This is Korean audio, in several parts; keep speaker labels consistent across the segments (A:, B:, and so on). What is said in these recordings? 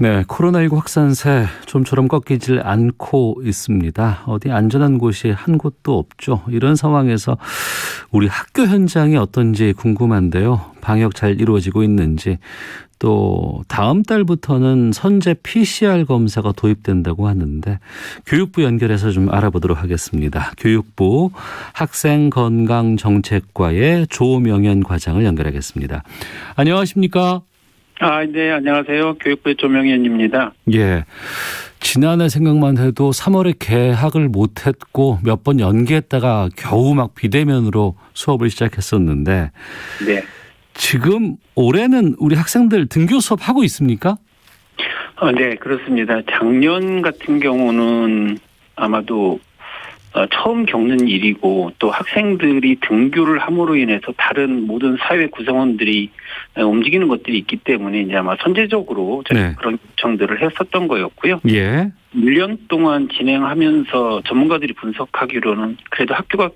A: 네, 코로나19 확산세 좀처럼 꺾이질 않고 있습니다. 어디 안전한 곳이 한 곳도 없죠. 이런 상황에서 우리 학교 현장이 어떤지 궁금한데요. 방역 잘 이루어지고 있는지, 또 다음 달부터는 선제 PCR 검사가 도입된다고 하는데 교육부 연결해서 좀 알아보도록 하겠습니다. 교육부 학생건강정책과의 조명현 과장을 연결하겠습니다. 안녕하십니까?
B: 네, 안녕하세요. 교육부의 조명현입니다.
A: 예. 지난해 생각만 해도 3월에 개학을 못했고 몇 번 연기했다가 겨우 막 비대면으로 수업을 시작했었는데
B: 네.
A: 지금 올해는 우리 학생들 등교 수업 하고 있습니까?
B: 네, 그렇습니다. 작년 같은 경우는 아마도 처음 겪는 일이고 또 학생들이 등교를 함으로 인해서 다른 모든 사회 구성원들이 움직이는 것들이 있기 때문에 이제 아마 선제적으로
A: 네.
B: 그런 요청들을 했었던 거였고요.
A: 예.
B: 1년 동안 진행하면서 전문가들이 분석하기로는 그래도 학교가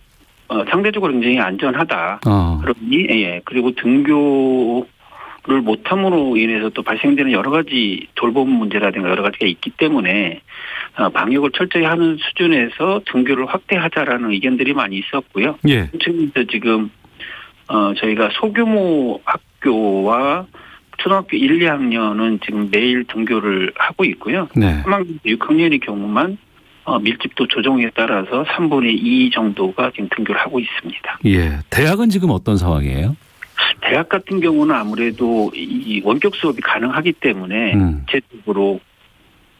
B: 상대적으로 굉장히 안전하다. 그러니 그리고 등교를 못함으로 인해서 또 발생되는 여러 가지 돌봄 문제라든가 여러 가지가 있기 때문에 방역을 철저히 하는 수준에서 등교를 확대하자라는 의견들이 많이 있었고요.
A: 예.
B: 지금 저희가 소규모 학교와 초등학교 1, 2학년은 지금 매일 등교를 하고 있고요.
A: 네.
B: 3학년, 6학년의 경우만 밀집도 조정에 따라서 3분의 2 정도가 지금 등교를 하고 있습니다.
A: 예. 대학은 지금 어떤 상황이에요?
B: 대학 같은 경우는 아무래도 이 원격 수업이 가능하기 때문에 대체적으로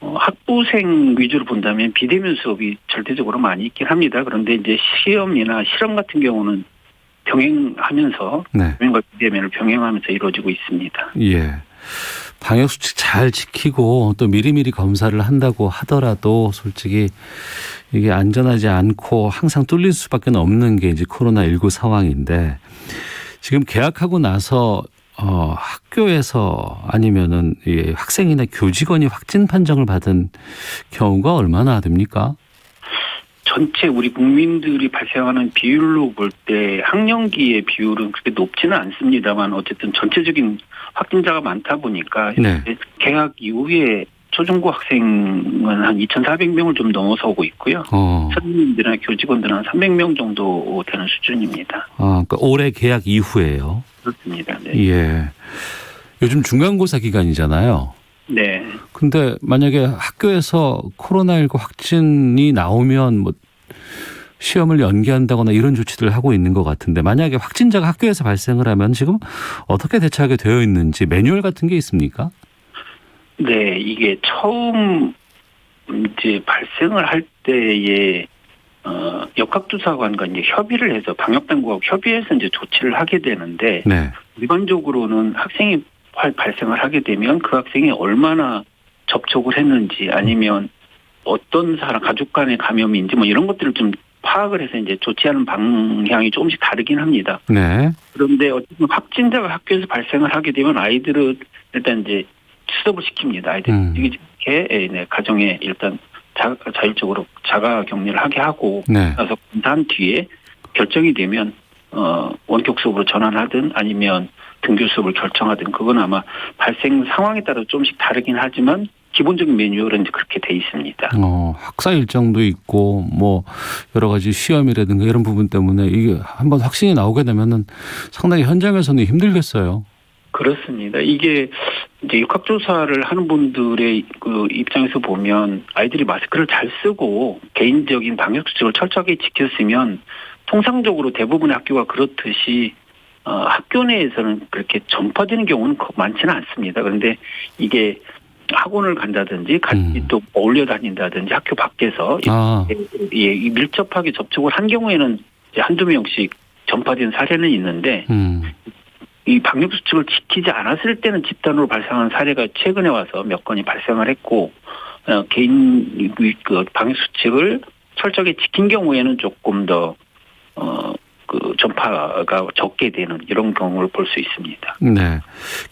B: 학부생 위주로 본다면 비대면 수업이 절대적으로 많이 있긴 합니다. 그런데 이제 시험이나 실험 같은 경우는 병행하면서
A: 네.
B: 병행과 비대면을 병행하면서 이루어지고 있습니다.
A: 예. 방역 수칙 잘 지키고 또 미리미리 검사를 한다고 하더라도 솔직히 이게 안전하지 않고 항상 뚫릴 수밖에 없는 게 이제 코로나19 상황인데 지금 개학하고 나서 학교에서 아니면은 학생이나 교직원이 확진 판정을 받은 경우가 얼마나 됩니까?
B: 전체 우리 국민들이 발생하는 비율로 볼 때 학령기의 비율은 그렇게 높지는 않습니다만 어쨌든 전체적인 확진자가 많다 보니까
A: 네.
B: 개학 이후에 초중고 학생은 한 2,400명을 좀 넘어서 오고 있고요. 선생님들이나 교직원들은 한 300명 정도 되는 수준입니다.
A: 그러니까 올해 개학 이후에요.
B: 그렇습니다. 네.
A: 예. 요즘 중간고사 기간이잖아요.
B: 네.
A: 근데 만약에 학교에서 코로나19 확진이 나오면 뭐 시험을 연기한다거나 이런 조치들을 하고 있는 것 같은데 만약에 확진자가 학교에서 발생을 하면 지금 어떻게 대처하게 되어 있는지 매뉴얼 같은 게 있습니까?
B: 네, 이게 처음 이제 발생을 할 때에 역학조사관과 이제 협의를 해서 방역당국하고 협의해서 이제 조치를 하게 되는데
A: 네.
B: 일반적으로는 학생이 발생을 하게 되면 그 학생이 얼마나 접촉을 했는지 아니면 어떤 사람 가족 간의 감염인지 뭐 이런 것들을 좀 파악을 해서 이제 조치하는 방향이 조금씩 다르긴 합니다.
A: 네.
B: 그런데 어쨌든 확진자가 학교에서 발생을 하게 되면 아이들은 일단 이제 수습을 시킵니다. 아이들이 이렇게 가정에 일단 자율적으로 자가 격리를 하게 하고 나서 검사한 뒤에 결정이 되면 원격 수업으로 전환하든 아니면 등교 수업을 결정하든 그건 아마 발생 상황에 따라 조금씩 다르긴 하지만 기본적인 매뉴얼은 이제 그렇게 돼 있습니다.
A: 학사 일정도 있고 뭐 여러 가지 시험이라든가 이런 부분 때문에 이게 한번 확진이 나오게 되면은 상당히 현장에서는 힘들겠어요.
B: 그렇습니다. 이게 이제 역학조사를 하는 분들의 그 입장에서 보면 아이들이 마스크를 잘 쓰고 개인적인 방역수칙을 철저하게 지켰으면 통상적으로 대부분의 학교가 그렇듯이 학교 내에서는 그렇게 전파되는 경우는 많지는 않습니다. 그런데 이게 학원을 간다든지 같이 또 어울려 다닌다든지 학교 밖에서 밀접하게 접촉을 한 경우에는 이제 한두 명씩 전파된 사례는 있는데 이 방역수칙을 지키지 않았을 때는 집단으로 발생한 사례가 최근에 와서 몇 건이 발생을 했고 개인 그 방역수칙을 철저하게 지킨 경우에는 조금 더 그 전파가 적게 되는 이런 경우를 볼 수 있습니다.
A: 네,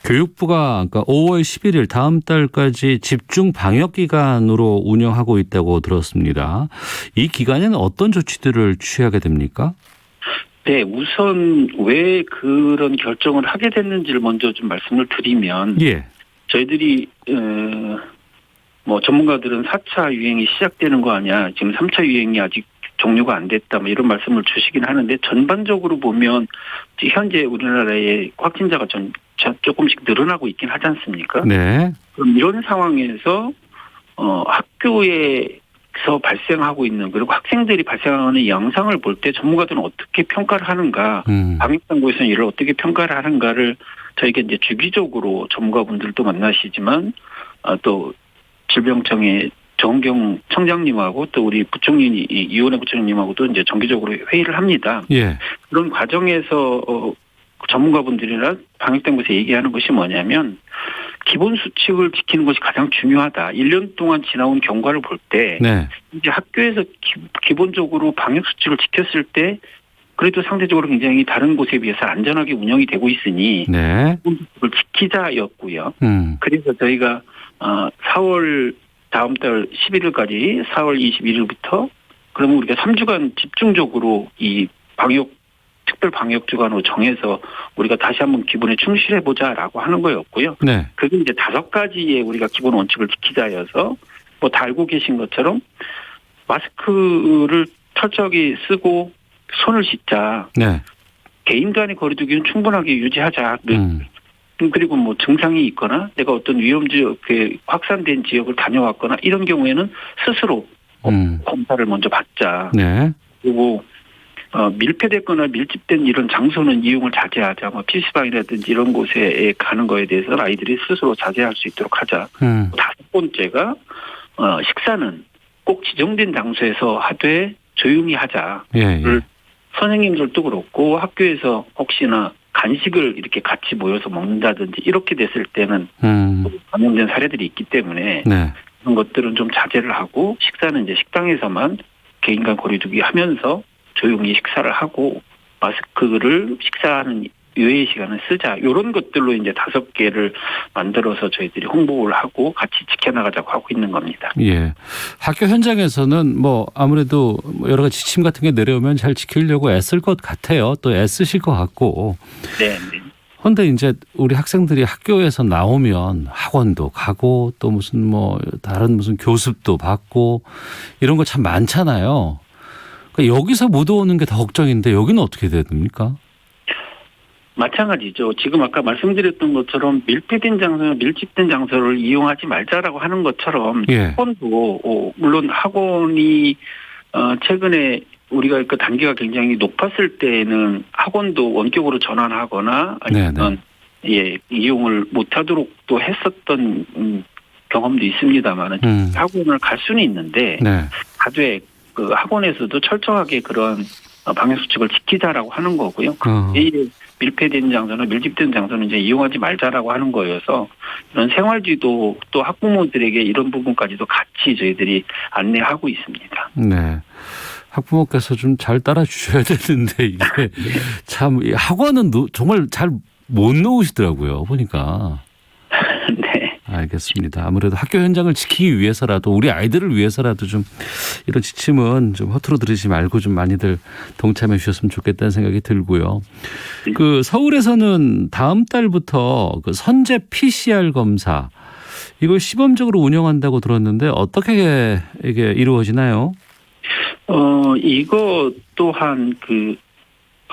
A: 교육부가 그러니까 5월 11일 다음 달까지 집중 방역 기간으로 운영하고 있다고 들었습니다. 이 기간에는 어떤 조치들을 취하게 됩니까?
B: 네, 우선 왜 그런 결정을 하게 됐는지를 먼저 좀 말씀을 드리면 저희들이 뭐 전문가들은 4차 유행이 시작되는 거 아니야. 지금 3차 유행이 아직 종료가 안 됐다. 뭐 이런 말씀을 주시긴 하는데 전반적으로 보면 현재 우리나라의 확진자가 조금씩 늘어나고 있긴 하지 않습니까?
A: 네.
B: 그럼 이런 상황에서 학교에서 발생하고 있는 그리고 학생들이 발생하는 양상을 볼 때 전문가들은 어떻게 평가를 하는가, 방역당국에서는 이를 어떻게 평가를 하는가를 저희가 이제 주기적으로 전문가분들도 만나시지만 또 질병청의 정경 청장님하고 또 우리 부총리 이원혜 부총리님하고도 이제 정기적으로 회의를 합니다.
A: 예.
B: 그런 과정에서 전문가분들이나 방역당국에서 얘기하는 것이 뭐냐면 기본 수칙을 지키는 것이 가장 중요하다. 1년 동안 지나온 경과를 볼 때
A: 네.
B: 이제 학교에서 기본적으로 방역 수칙을 지켰을 때 그래도 상대적으로 굉장히 다른 곳에 비해서 안전하게 운영이 되고 있으니
A: 네.
B: 기본 수칙을 지키자였고요. 그래서 저희가 4월 다음 달 11일까지 4월 21일부터 그러면 우리가 3주간 집중적으로 이 특별 방역 주간으로 정해서 우리가 다시 한번 기본에 충실해 보자라고 하는 거였고요.
A: 네.
B: 그게 이제 5가지의 우리가 기본 원칙을 지키자여서 뭐 다 알고 계신 것처럼 마스크를 철저하게 쓰고 손을 씻자.
A: 네.
B: 개인 간의 거리두기는 충분하게 유지하자. 그리고 뭐 증상이 있거나 내가 어떤 위험 지역, 확산된 지역을 다녀왔거나 이런 경우에는 스스로 검사를 먼저 받자.
A: 네.
B: 그리고 밀폐됐거나 밀집된 이런 장소는 이용을 자제하자. 뭐 PC방이라든지 이런 곳에 가는 거에 대해서는 아이들이 스스로 자제할 수 있도록 하자. 5번째가 식사는 꼭 지정된 장소에서 하되 조용히 하자를
A: 예.
B: 선생님들도 그렇고 학교에서 혹시나 간식을 이렇게 같이 모여서 먹는다든지 이렇게 됐을 때는 감염된 사례들이 있기 때문에
A: 네.
B: 그런 것들은 좀 자제를 하고 식사는 이제 식당에서만 개인 간 거리두기 하면서 조용히 식사를 하고 마스크를 식사하는 외의 시간을 쓰자. 이런 것들로 이제 5개를 만들어서 저희들이 홍보를 하고 같이 지켜나가자고 하고 있는 겁니다.
A: 예. 학교 현장에서는 뭐 아무래도 여러 가지 지침 같은 게 내려오면 잘 지키려고 애쓸 것 같아요. 또 애쓰실 것 같고.
B: 네.
A: 그런데 이제 우리 학생들이 학교에서 나오면 학원도 가고 또 무슨 뭐 다른 무슨 교습도 받고 이런 거 참 많잖아요. 그러니까 여기서 못 오는 게 더 걱정인데 여기는 어떻게 돼야 됩니까?
B: 마찬가지죠. 지금 아까 말씀드렸던 것처럼 밀폐된 장소나 밀집된 장소를 이용하지 말자라고 하는 것처럼
A: 예.
B: 학원도 물론 학원이 최근에 우리가 그 단계가 굉장히 높았을 때에는 학원도 원격으로 전환하거나 아니면 이용을 못하도록 또 했었던 경험도 있습니다만 학원을 갈 수는 있는데
A: 네.
B: 가되 그 학원에서도 철저하게 그런 방역 수칙을 지키자라고 하는 거고요. 밀폐된 장소나 밀집된 장소는 이제 이용하지 말자라고 하는 거여서 이런 생활지도 또 학부모들에게 이런 부분까지도 같이 저희들이 안내하고 있습니다.
A: 네. 학부모께서 좀 잘 따라 주셔야 되는데 이게 참 학원은 정말 잘 못 놓으시더라고요. 보니까.
B: 네.
A: 알겠습니다. 아무래도 학교 현장을 지키기 위해서라도 우리 아이들을 위해서라도 좀 이런 지침은 좀 허투루 들으지 말고 좀 많이들 동참해 주셨으면 좋겠다는 생각이 들고요. 그 서울에서는 다음 달부터 그 선제 PCR 검사 이걸 시범적으로 운영한다고 들었는데 어떻게 이게 이루어지나요?
B: 이거 또한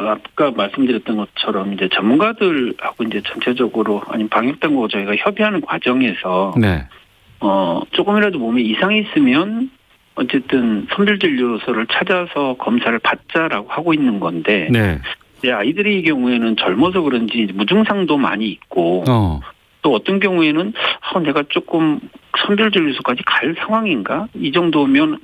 B: 아까 말씀드렸던 것처럼 이제 전문가들하고 이제 전체적으로 아니면 방역당국과 저희가 협의하는 과정에서
A: 네.
B: 조금이라도 몸에 이상이 있으면 어쨌든 선별진료소를 찾아서 검사를 받자라고 하고 있는 건데
A: 네.
B: 이제 아이들의 경우에는 젊어서 그런지 무증상도 많이 있고 또 어떤 경우에는 내가 조금 선별진료소까지 갈 상황인가 이 정도면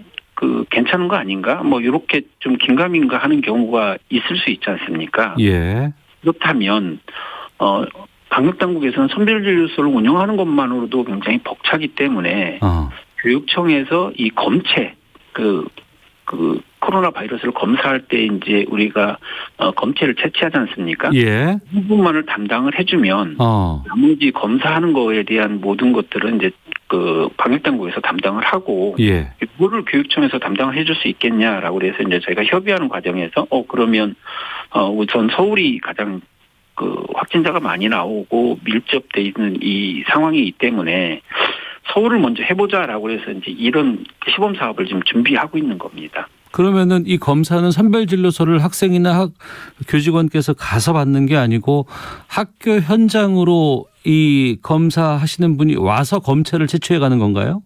B: 괜찮은 거 아닌가? 뭐, 이렇게 좀 긴가민가 하는 경우가 있을 수 있지 않습니까?
A: 예.
B: 그렇다면, 방역당국에서는 선별진료소를 운영하는 것만으로도 굉장히 벅차기 때문에, 교육청에서 이 검체, 코로나 바이러스를 검사할 때 이제 우리가 검체를 채취하지 않습니까?
A: 예.
B: 그 부분만을 담당을 해주면, 나머지 검사하는 거에 대한 모든 것들은 이제 방역당국에서 담당을 하고,
A: 예.
B: 그거를 교육청에서 담당을 해줄 수 있겠냐라고 해서 이제 저희가 협의하는 과정에서, 그러면, 우선 서울이 가장 그 확진자가 많이 나오고 밀접돼 있는 이 상황이기 때문에 서울을 먼저 해보자라고 해서 이제 이런 시범 사업을 지금 준비하고 있는 겁니다.
A: 그러면은 이 검사는 선별진료소를 학생이나 교직원께서 가서 받는 게 아니고 학교 현장으로 이 검사하시는 분이 와서 검체를 채취해 가는 건가요?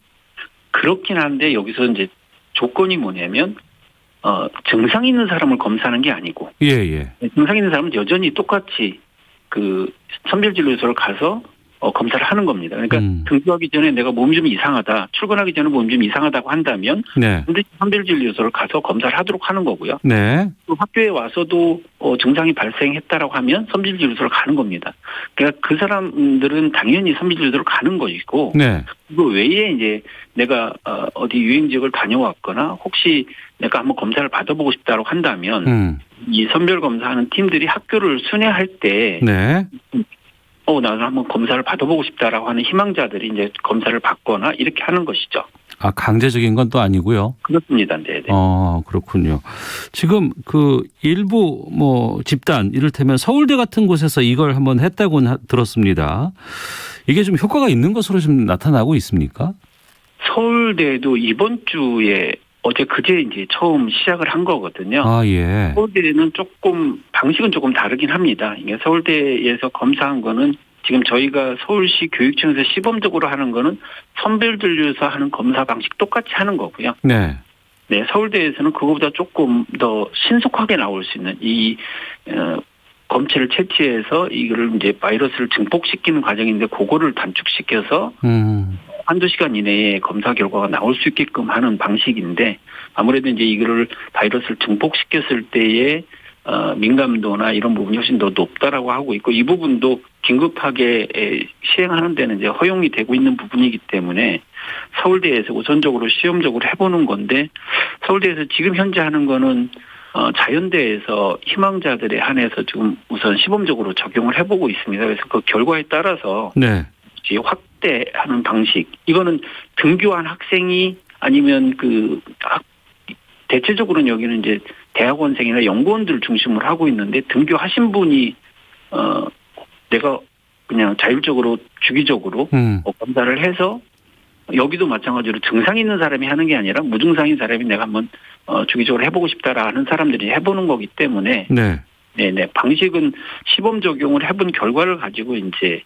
B: 그렇긴 한데 여기서 이제 조건이 뭐냐면 증상 있는 사람을 검사하는 게 아니고
A: 예.
B: 증상 있는 사람은 여전히 똑같이 그 선별진료소를 가서 검사를 하는 겁니다. 그러니까 등교하기 전에 내가 몸이 좀 이상하다, 출근하기 전에 몸이 좀 이상하다고 한다면
A: 네.
B: 반드시 선별진료소를 가서 검사를 하도록 하는 거고요.
A: 네.
B: 또 학교에 와서도 증상이 발생했다라고 하면 선별진료소를 가는 겁니다. 그러니까 그 사람들은 당연히 선별진료소를 가는 것이고
A: 네.
B: 그 외에 이제 내가 어디 유행 지역을 다녀왔거나 혹시 내가 한번 검사를 받아보고 싶다고 한다면 이 선별 검사하는 팀들이 학교를 순회할 때
A: 네.
B: 나는 한번 검사를 받아보고 싶다라고 하는 희망자들이 이제 검사를 받거나 이렇게 하는 것이죠.
A: 아, 강제적인 건 또 아니고요.
B: 그렇습니다. 네.
A: 그렇군요. 지금 그 일부 뭐 집단 이를테면 서울대 같은 곳에서 이걸 한번 했다고 들었습니다. 이게 좀 효과가 있는 것으로 좀 나타나고 있습니까?
B: 서울대도 이번 주에 그제 이제 처음 시작을 한 거거든요.
A: 아, 예.
B: 서울대는 방식은 조금 다르긴 합니다. 이게 서울대에서 검사한 거는 지금 저희가 서울시 교육청에서 시범적으로 하는 거는 선별진료소 하는 검사 방식 똑같이 하는 거고요.
A: 네.
B: 네, 서울대에서는 그거보다 조금 더 신속하게 나올 수 있는 이 검체를 채취해서 이거를 이제 바이러스를 증폭시키는 과정인데 그거를 단축시켜서 한두 시간 이내에 검사 결과가 나올 수 있게끔 하는 방식인데 아무래도 이제 이거를 바이러스를 증폭시켰을 때의 민감도나 이런 부분이 훨씬 더 높다라고 하고 있고 이 부분도 긴급하게 시행하는 데는 이제 허용이 되고 있는 부분이기 때문에 서울대에서 우선적으로 시험적으로 해보는 건데 서울대에서 지금 현재 하는 거는 자연대에서 희망자들에 한해서 지금 우선 시범적으로 적용을 해보고 있습니다. 그래서 그 결과에 따라서
A: 네.
B: 확대하는 방식. 이거는 등교한 학생이 아니면 대체적으로는 여기는 이제 대학원생이나 연구원들을 중심으로 하고 있는데 등교하신 분이 내가 그냥 자율적으로 주기적으로 검사를 해서 여기도 마찬가지로 증상 있는 사람이 하는 게 아니라 무증상인 사람이 내가 한번 주기적으로 해보고 싶다라는 사람들이 해보는 거기 때문에 네네 방식은 시범 적용을 해본 결과를 가지고 이제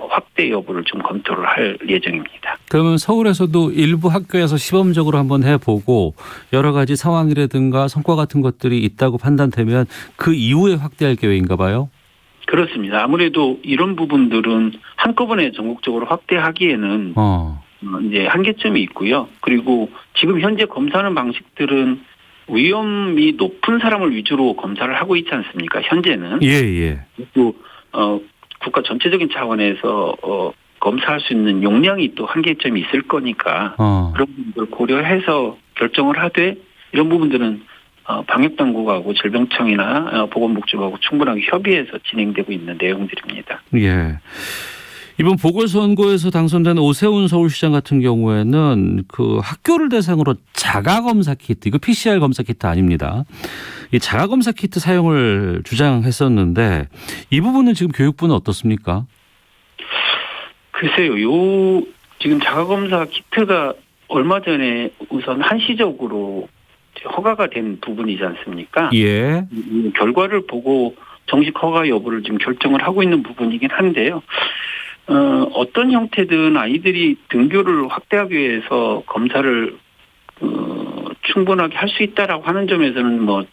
B: 확대 여부를 좀 검토를 할 예정입니다.
A: 그러면 서울에서도 일부 학교에서 시범적으로 한번 해보고 여러 가지 상황이라든가 성과 같은 것들이 있다고 판단되면 그 이후에 확대할 계획인가 봐요?
B: 그렇습니다. 아무래도 이런 부분들은 한꺼번에 전국적으로 확대하기에는 이제 한계점이 있고요. 그리고 지금 현재 검사하는 방식들은 위험이 높은 사람을 위주로 검사를 하고 있지 않습니까? 현재는.
A: 예.
B: 또 국가 전체적인 차원에서 검사할 수 있는 용량이 또 한계점이 있을 거니까 그런 부분들을 고려해서 결정을 하되 이런 부분들은 방역당국하고 질병청이나 보건복지부하고 충분하게 협의해서 진행되고 있는 내용들입니다.
A: 예. 이번 보궐선거에서 당선된 오세훈 서울시장 같은 경우에는 그 학교를 대상으로 자가검사 키트, 이거 PCR 검사 키트 아닙니다. 이 자가검사 키트 사용을 주장했었는데 이 부분은 지금 교육부는 어떻습니까?
B: 글쎄요. 지금 자가검사 키트가 얼마 전에 우선 한시적으로 허가가 된 부분이지 않습니까?
A: 예.
B: 결과를 보고 정식 허가 여부를 지금 결정을 하고 있는 부분이긴 한데요. 어떤 형태든 아이들이 등교를 확대하기 위해서 검사를 충분하게 할 수 있다라고 하는 점에서는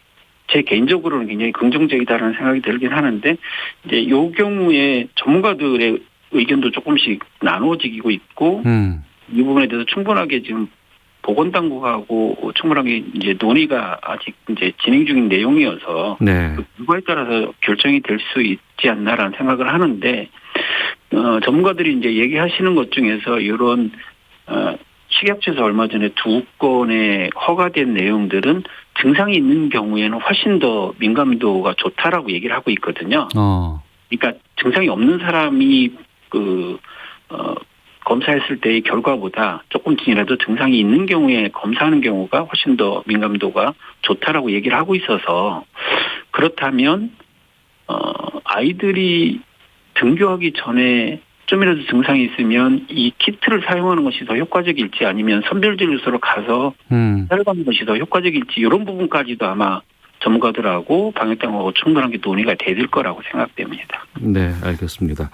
B: 제 개인적으로는 굉장히 긍정적이다라는 생각이 들긴 하는데 이제 요 경우에 전문가들의 의견도 조금씩 나누어지고 있고 이 부분에 대해서 충분하게 지금 보건당국하고 충분하게 이제 논의가 아직 이제 진행 중인 내용이어서
A: 네.
B: 그 결과에 따라서 결정이 될 수 있지 않나라는 생각을 하는데 전문가들이 이제 얘기하시는 것 중에서 이런 식약처에서 얼마 전에 2건의 허가된 내용들은 증상이 있는 경우에는 훨씬 더 민감도가 좋다라고 얘기를 하고 있거든요. 그러니까 증상이 없는 사람이 검사했을 때의 결과보다 조금쯤이라도 증상이 있는 경우에 검사하는 경우가 훨씬 더 민감도가 좋다라고 얘기를 하고 있어서 그렇다면 아이들이 등교하기 전에 좀이라도 증상이 있으면 이 키트를 사용하는 것이 더 효과적일지 아니면 선별진료소로 가서 혈관하는 것이 더 효과적일지 이런 부분까지도 아마 전문가들하고 방역당국하고 충분하게 논의가 될 거라고 생각됩니다.
A: 네, 알겠습니다.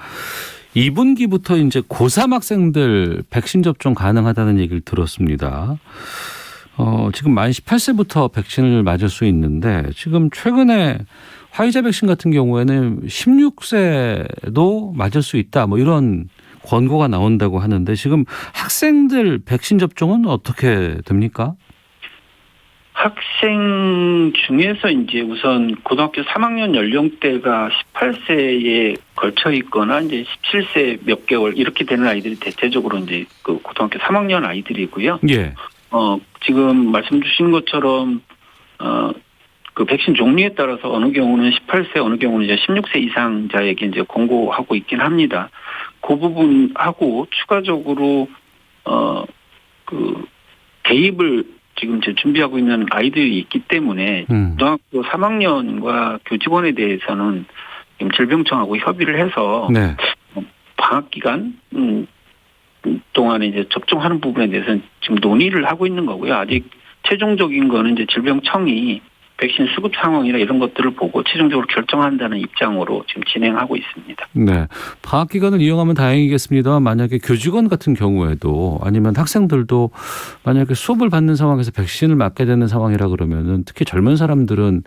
A: 2분기부터 이제 고3 학생들 백신 접종 가능하다는 얘기를 들었습니다. 지금 만 18세부터 백신을 맞을 수 있는데 지금 최근에 화이자 백신 같은 경우에는 16세도 맞을 수 있다. 뭐 이런 권고가 나온다고 하는데 지금 학생들 백신 접종은 어떻게 됩니까?
B: 학생 중에서 이제 우선 고등학교 3학년 연령대가 18세에 걸쳐 있거나 이제 17세 몇 개월 이렇게 되는 아이들이 대체적으로 이제 그 고등학교 3학년 아이들이고요.
A: 예.
B: 지금 말씀 주신 것처럼 그 백신 종류에 따라서 어느 경우는 18세, 어느 경우는 이제 16세 이상자에게 이제 권고하고 있긴 합니다. 그 부분하고 추가적으로 그 대입을 지금 준비하고 있는 아이들이 있기 때문에 고등학교 3학년과 교직원에 대해서는 지금 질병청하고 협의를 해서
A: 네.
B: 방학 기간 동안에 이제 접종하는 부분에 대해서는 지금 논의를 하고 있는 거고요. 아직 최종적인 거는 이제 질병청이 백신 수급 상황이나 이런 것들을 보고 최종적으로 결정한다는 입장으로 지금 진행하고 있습니다.
A: 네. 방학 기간을 이용하면 다행이겠습니다만 만약에 교직원 같은 경우에도 아니면 학생들도 만약에 수업을 받는 상황에서 백신을 맞게 되는 상황이라 그러면은 특히 젊은 사람들은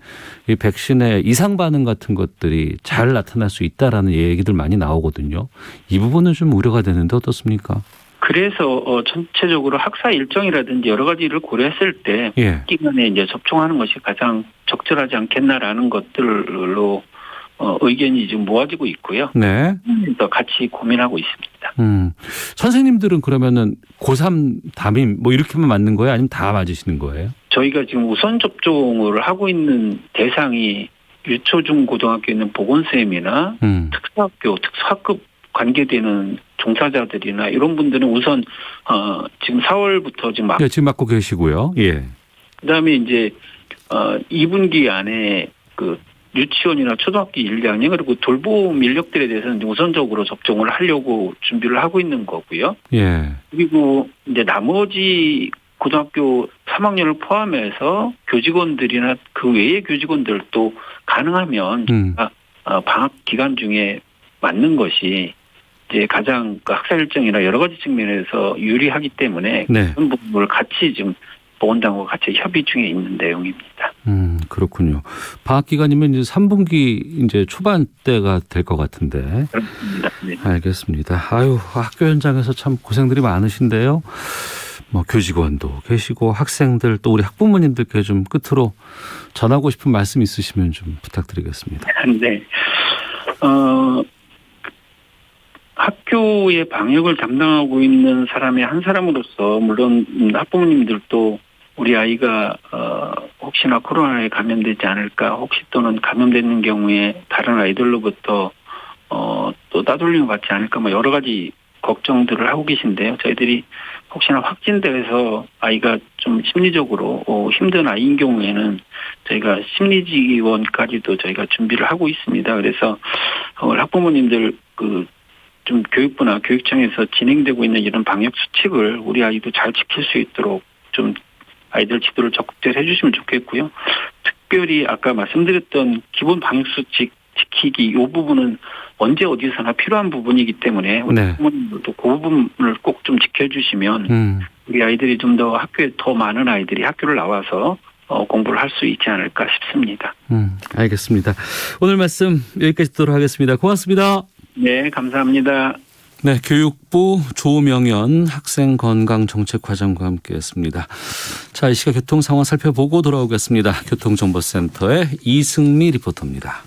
A: 이 백신의 이상 반응 같은 것들이 잘 나타날 수 있다라는 얘기들 많이 나오거든요. 이 부분은 좀 우려가 되는데 어떻습니까?
B: 그래서 전체적으로 학사 일정이라든지 여러 가지를 고려했을 때
A: 예.
B: 기간에 이제 접종하는 것이 가장 적절하지 않겠나라는 것들로 의견이 지금 모아지고 있고요.
A: 네.
B: 또 같이 고민하고 있습니다.
A: 선생님들은 그러면은 고3 담임 뭐 이렇게만 맞는 거예요? 아니면 다 맞으시는 거예요?
B: 저희가 지금 우선 접종을 하고 있는 대상이 유초중 고등학교에 있는 보건쌤이나 특수학교, 특수학급 관계되는 종사자들이나 이런 분들은 우선 지금 4월부터 지금
A: 네, 지금 맞고 계시고요. 예.
B: 그다음에 이제 2분기 안에 그 유치원이나 초등학교 1, 2학년 그리고 돌봄 인력들에 대해서는 우선적으로 접종을 하려고 준비를 하고 있는 거고요.
A: 예.
B: 그리고 이제 나머지 고등학교 3학년을 포함해서 교직원들이나 그 외의 교직원들도 가능하면 방학 기간 중에 맞는 것이 이제 가장 그 학사 일정이나 여러 가지 측면에서 유리하기 때문에
A: 네.
B: 그런 부분을 같이 지금 보건당국과 같이 협의 중에 있는 내용입니다.
A: 그렇군요. 방학 기간이면 이제 3분기 이제 초반 때가 될 것 같은데.
B: 그렇습니다. 네.
A: 알겠습니다. 아유, 학교 현장에서 참 고생들이 많으신데요. 뭐 교직원도 계시고 학생들 또 우리 학부모님들께 좀 끝으로 전하고 싶은 말씀 있으시면 좀 부탁드리겠습니다.
B: 네. 학교의 방역을 담당하고 있는 사람의 한 사람으로서 물론 학부모님들도 우리 아이가 혹시나 코로나에 감염되지 않을까 혹시 또는 감염되는 경우에 다른 아이들로부터 또 따돌림을 받지 않을까 뭐 여러 가지 걱정들을 하고 계신데요. 저희들이 혹시나 확진돼서 아이가 좀 심리적으로 힘든 아이인 경우에는 저희가 심리지원까지도 저희가 준비를 하고 있습니다. 그래서 학부모님들 좀 교육부나 교육청에서 진행되고 있는 이런 방역 수칙을 우리 아이도 잘 지킬 수 있도록 좀 아이들 지도를 적극적으로 해주시면 좋겠고요. 특별히 아까 말씀드렸던 기본 방역 수칙 지키기 이 부분은 언제 어디서나 필요한 부분이기 때문에 우리
A: 네.
B: 부모님들도 그 부분을 꼭 좀 지켜주시면 우리 아이들이 좀 더 학교에 더 많은 아이들이 학교를 나와서 공부를 할 수 있지 않을까 싶습니다.
A: 알겠습니다. 오늘 말씀 여기까지 듣도록 하겠습니다. 고맙습니다.
B: 네, 감사합니다.
A: 네, 교육부 조명연 학생건강정책과장과 함께했습니다. 자, 이 시각 교통 상황 살펴보고 돌아오겠습니다. 교통정보센터의 이승미 리포터입니다.